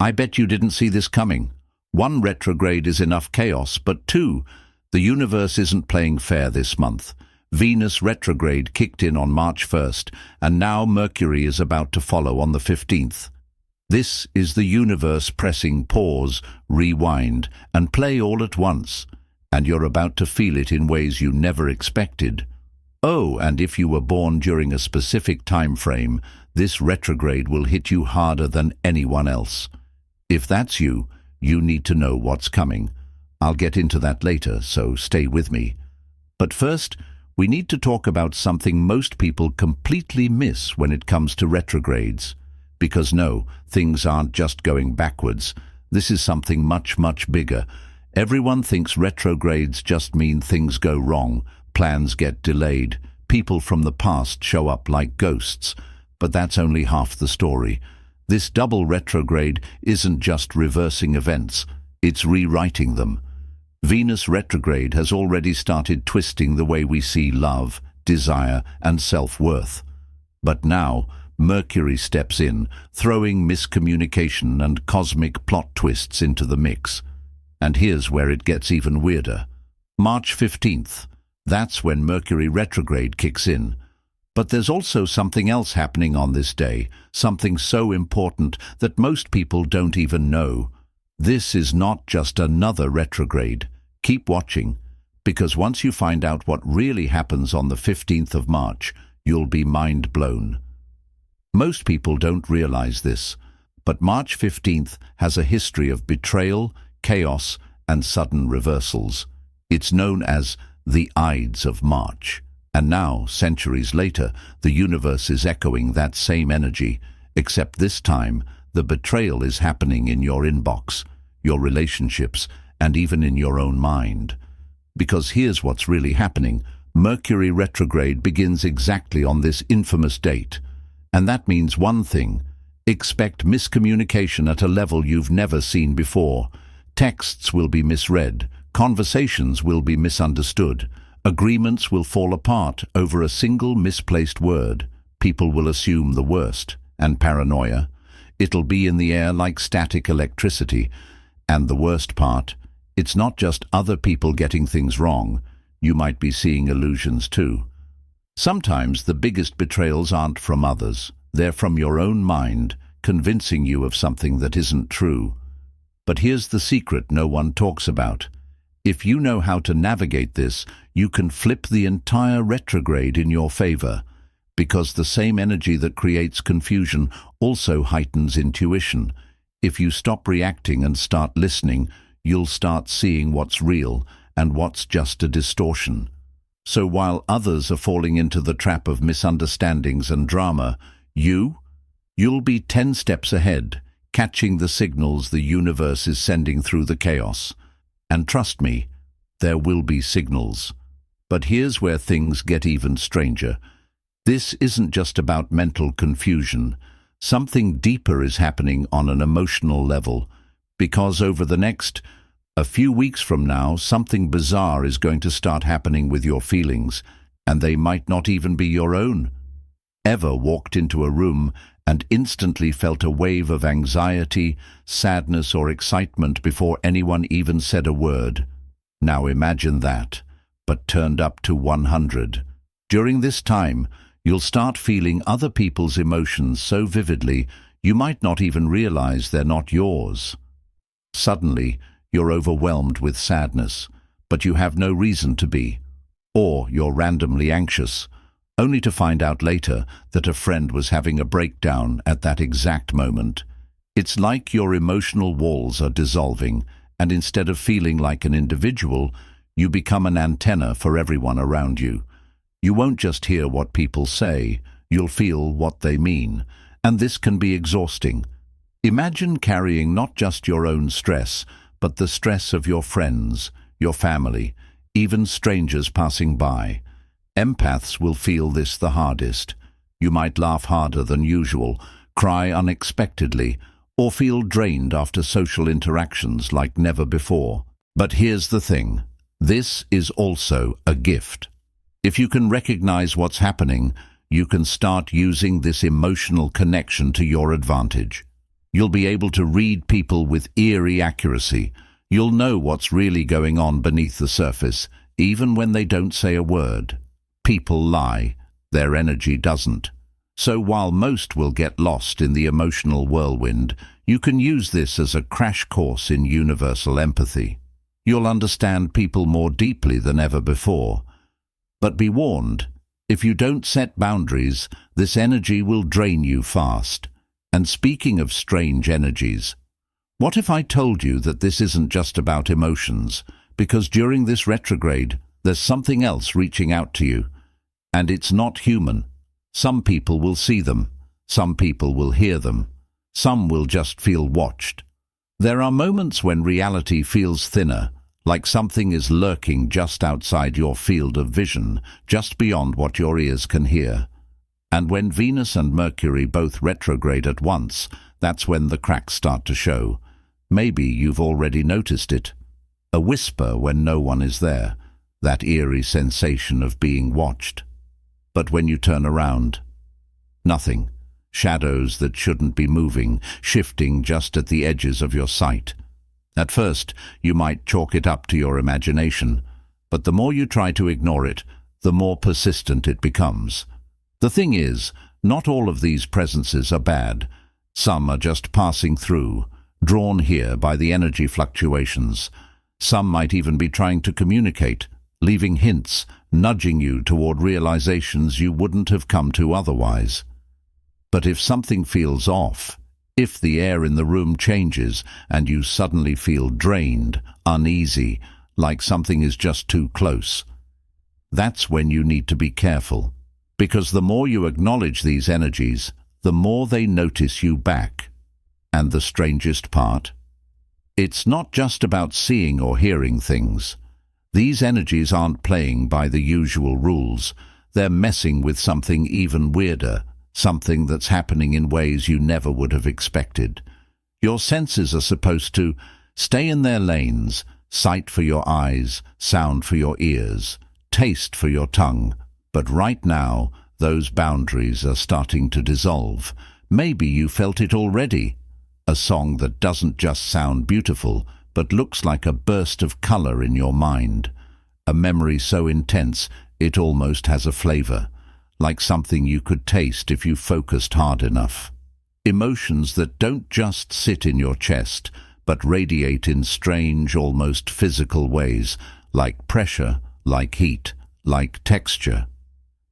I bet you didn't see this coming. 1, retrograde is enough chaos, but 2, the universe isn't playing fair this month. Venus retrograde kicked in on March 1st, and now Mercury is about to follow on the 15th. This is the universe pressing pause, rewind, and play all at once, and you're about to feel it in ways you never expected. Oh, and if you were born during a specific time frame, this retrograde will hit you harder than anyone else. If that's you, you need to know what's coming. I'll get into that later, so stay with me. But first, we need to talk about something most people completely miss when it comes to retrogrades. Because no, things aren't just going backwards. This is something much, much bigger. Everyone thinks retrogrades just mean things go wrong, plans get delayed, people from the past show up like ghosts. But that's only half the story. This double retrograde isn't just reversing events, it's rewriting them. Venus retrograde has already started twisting the way we see love, desire, and self-worth. But now, Mercury steps in, throwing miscommunication and cosmic plot twists into the mix. And here's where it gets even weirder. March 15th. That's when Mercury retrograde kicks in. But there's also something else happening on this day, something so important that most people don't even know. This is not just another retrograde. Keep watching, because once you find out what really happens on the 15th of March, you'll be mind blown. Most people don't realize this, but March 15th has a history of betrayal, chaos, and sudden reversals. It's known as the Ides of March. And now, centuries later, the universe is echoing that same energy, except this time, the betrayal is happening in your inbox, your relationships, and even in your own mind. Because here's what's really happening. Mercury retrograde begins exactly on this infamous date. And that means one thing. Expect miscommunication at a level you've never seen before. Texts will be misread. Conversations will be misunderstood. Agreements will fall apart over a single misplaced word. People will assume the worst. And paranoia. It'll be in the air like static electricity. And the worst part, it's not just other people getting things wrong. You might be seeing illusions too. Sometimes the biggest betrayals aren't from others. They're from your own mind, convincing you of something that isn't true. But here's the secret no one talks about. If you know how to navigate this, you can flip the entire retrograde in your favor, because the same energy that creates confusion also heightens intuition. If you stop reacting and start listening, you'll start seeing what's real and what's just a distortion. So while others are falling into the trap of misunderstandings and drama, you'll be 10 steps ahead, catching the signals the universe is sending through the chaos. And trust me, there will be signals. But here's where things get even stranger. This isn't just about mental confusion. Something deeper is happening on an emotional level, because over the next a few weeks from now, something bizarre is going to start happening with your feelings, and they might not even be your own. Ever walked into a room and instantly felt a wave of anxiety, sadness, or excitement before anyone even said a word? Now imagine that, but turned up to 100. During this time, you'll start feeling other people's emotions so vividly you might not even realize they're not yours. Suddenly, you're overwhelmed with sadness, but you have no reason to be. Or you're randomly anxious, only to find out later that a friend was having a breakdown at that exact moment. It's like your emotional walls are dissolving, and instead of feeling like an individual, you become an antenna for everyone around you. You won't just hear what people say, you'll feel what they mean, and this can be exhausting. Imagine carrying not just your own stress, but the stress of your friends, your family, even strangers passing by. Empaths will feel this the hardest. You might laugh harder than usual, cry unexpectedly, or feel drained after social interactions like never before. But here's the thing. This is also a gift. If you can recognize what's happening, you can start using this emotional connection to your advantage. You'll be able to read people with eerie accuracy. You'll know what's really going on beneath the surface, even when they don't say a word. People lie. Their energy doesn't. So while most will get lost in the emotional whirlwind, you can use this as a crash course in universal empathy. You'll understand people more deeply than ever before. But be warned, if you don't set boundaries, this energy will drain you fast. And speaking of strange energies, what if I told you that this isn't just about emotions? Because during this retrograde, there's something else reaching out to you. And it's not human. Some people will see them. Some people will hear them. Some will just feel watched. There are moments when reality feels thinner, like something is lurking just outside your field of vision, just beyond what your ears can hear. And when Venus and Mercury both retrograde at once, that's when the cracks start to show. Maybe you've already noticed it. A whisper when no one is there, that eerie sensation of being watched. But when you turn around, nothing. Shadows that shouldn't be moving, shifting just at the edges of your sight. At first, you might chalk it up to your imagination, but the more you try to ignore it, the more persistent it becomes. The thing is, not all of these presences are bad. Some are just passing through, drawn here by the energy fluctuations. Some might even be trying to communicate, leaving hints, nudging you toward realizations you wouldn't have come to otherwise. But if something feels off, if the air in the room changes and you suddenly feel drained, uneasy, like something is just too close, that's when you need to be careful. Because the more you acknowledge these energies, the more they notice you back. And the strangest part? It's not just about seeing or hearing things. These energies aren't playing by the usual rules. They're messing with something even weirder, something that's happening in ways you never would have expected. Your senses are supposed to stay in their lanes, sight for your eyes, sound for your ears, taste for your tongue. But right now, those boundaries are starting to dissolve. Maybe you felt it already. A song that doesn't just sound beautiful, but looks like a burst of color in your mind. A memory so intense, it almost has a flavor, like something you could taste if you focused hard enough. Emotions that don't just sit in your chest, but radiate in strange, almost physical ways, like pressure, like heat, like texture.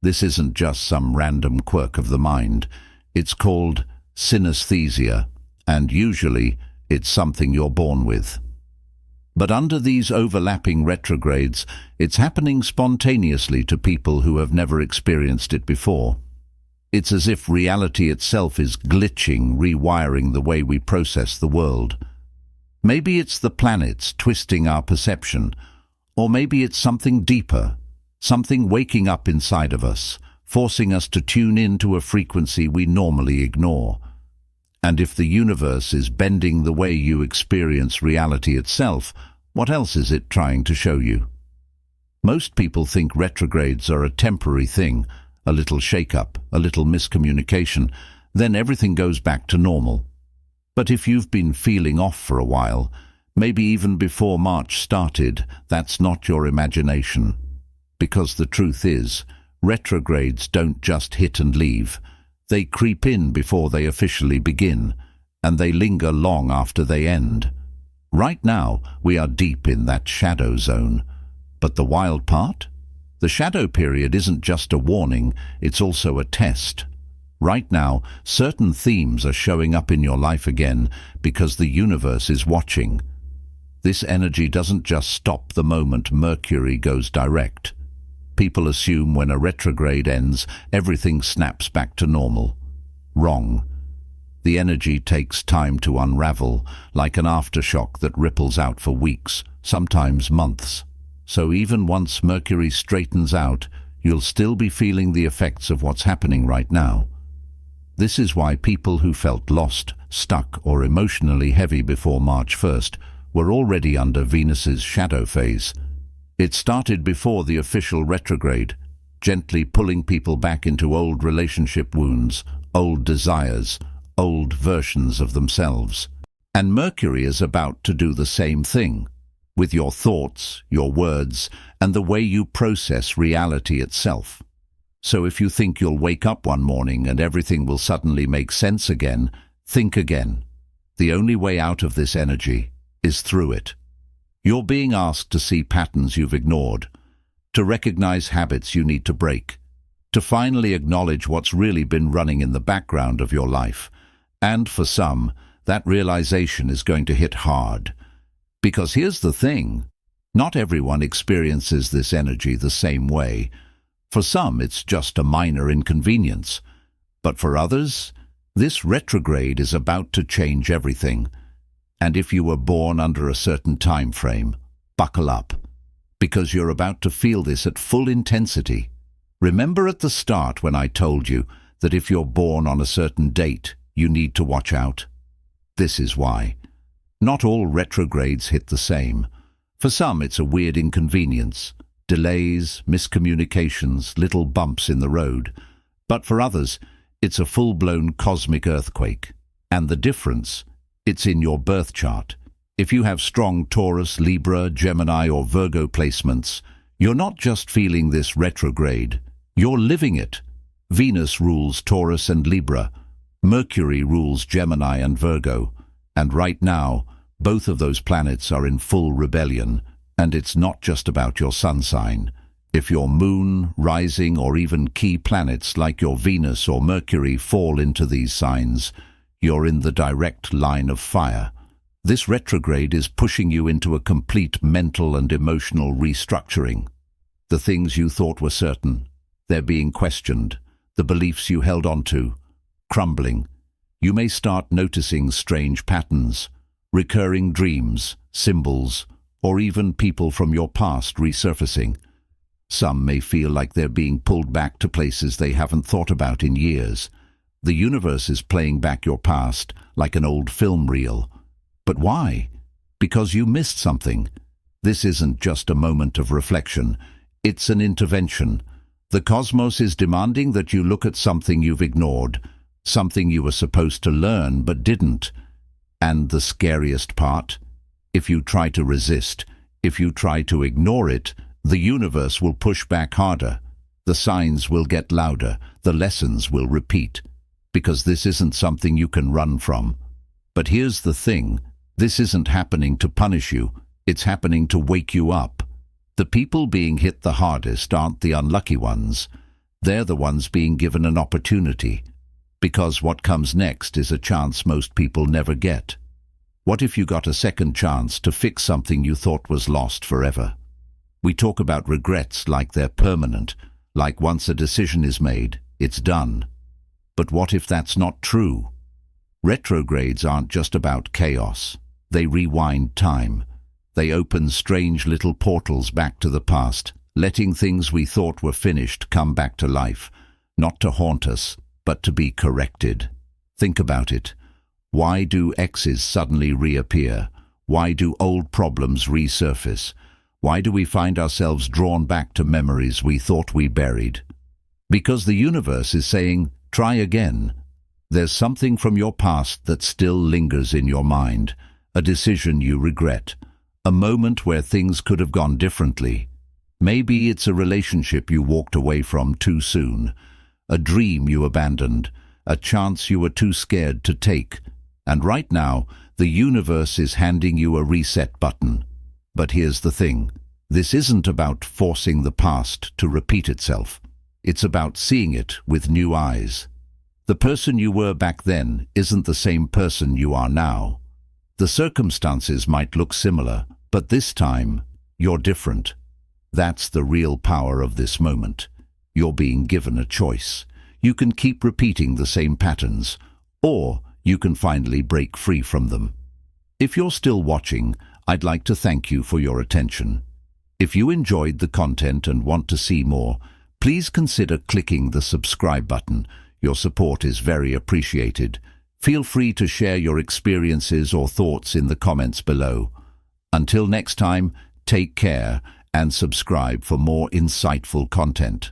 This isn't just some random quirk of the mind. It's called synesthesia, and usually it's something you're born with. But under these overlapping retrogrades, it's happening spontaneously to people who have never experienced it before. It's as if reality itself is glitching, rewiring the way we process the world. Maybe it's the planets twisting our perception, or maybe it's something deeper, something waking up inside of us, forcing us to tune into a frequency we normally ignore. And if the universe is bending the way you experience reality itself, what else is it trying to show you? Most people think retrogrades are a temporary thing, a little shake-up, a little miscommunication, then everything goes back to normal. But if you've been feeling off for a while, maybe even before March started, that's not your imagination. Because the truth is, retrogrades don't just hit and leave. They creep in before they officially begin, and they linger long after they end. Right now, we are deep in that shadow zone. But the wild part? The shadow period isn't just a warning, it's also a test. Right now, certain themes are showing up in your life again because the universe is watching. This energy doesn't just stop the moment Mercury goes direct. People assume when a retrograde ends, everything snaps back to normal. Wrong. The energy takes time to unravel, like an aftershock that ripples out for weeks, sometimes months. So even once Mercury straightens out, you'll still be feeling the effects of what's happening right now. This is why people who felt lost, stuck, or emotionally heavy before March 1st were already under Venus's shadow phase. It started before the official retrograde, gently pulling people back into old relationship wounds, old desires, old versions of themselves. And Mercury is about to do the same thing, with your thoughts, your words, and the way you process reality itself. So if you think you'll wake up one morning and everything will suddenly make sense again, think again. The only way out of this energy is through it. You're being asked to see patterns you've ignored, to recognize habits you need to break, to finally acknowledge what's really been running in the background of your life. And for some, that realization is going to hit hard. Because here's the thing, not everyone experiences this energy the same way. For some, it's just a minor inconvenience. But for others, this retrograde is about to change everything. And if you were born under a certain time frame, buckle up, because you're about to feel this at full intensity. Remember at the start when I told you that if you're born on a certain date, you need to watch out? This is why. Not all retrogrades hit the same. For some, it's a weird inconvenience, delays, miscommunications, little bumps in the road. But for others, it's a full-blown cosmic earthquake. And the difference, it's in your birth chart. If you have strong Taurus, Libra, Gemini or Virgo placements, you're not just feeling this retrograde, you're living it. Venus rules Taurus and Libra. Mercury rules Gemini and Virgo. And right now, both of those planets are in full rebellion. And it's not just about your sun sign. If your moon, rising or even key planets like your Venus or Mercury fall into these signs, you're in the direct line of fire. This retrograde is pushing you into a complete mental and emotional restructuring. The things you thought were certain, they're being questioned. The beliefs you held on to, crumbling. You may start noticing strange patterns, recurring dreams, symbols, or even people from your past resurfacing. Some may feel like they're being pulled back to places they haven't thought about in years. The universe is playing back your past like an old film reel. But why? Because you missed something. This isn't just a moment of reflection. It's an intervention. The cosmos is demanding that you look at something you've ignored, something you were supposed to learn but didn't. And the scariest part? If you try to resist, if you try to ignore it, the universe will push back harder. The signs will get louder, the lessons will repeat. Because this isn't something you can run from. But here's the thing, this isn't happening to punish you, it's happening to wake you up. The people being hit the hardest aren't the unlucky ones, they're the ones being given an opportunity. Because what comes next is a chance most people never get. What if you got a second chance to fix something you thought was lost forever? We talk about regrets like they're permanent, like once a decision is made, it's done. But what if that's not true? Retrogrades aren't just about chaos. They rewind time. They open strange little portals back to the past, letting things we thought were finished come back to life, not to haunt us, but to be corrected. Think about it. Why do exes suddenly reappear? Why do old problems resurface? Why do we find ourselves drawn back to memories we thought we buried? Because the universe is saying, try again. There's something from your past that still lingers in your mind, a decision you regret, a moment where things could have gone differently. Maybe it's a relationship you walked away from too soon, a dream you abandoned, a chance you were too scared to take. And right now, the universe is handing you a reset button. But here's the thing, this isn't about forcing the past to repeat itself. It's about seeing it with new eyes. The person you were back then isn't the same person you are now. The circumstances might look similar, but this time, you're different. That's the real power of this moment. You're being given a choice. You can keep repeating the same patterns, or you can finally break free from them. If you're still watching, I'd like to thank you for your attention. If you enjoyed the content and want to see more, please consider clicking the subscribe button. Your support is very appreciated. Feel free to share your experiences or thoughts in the comments below. Until next time, take care and subscribe for more insightful content.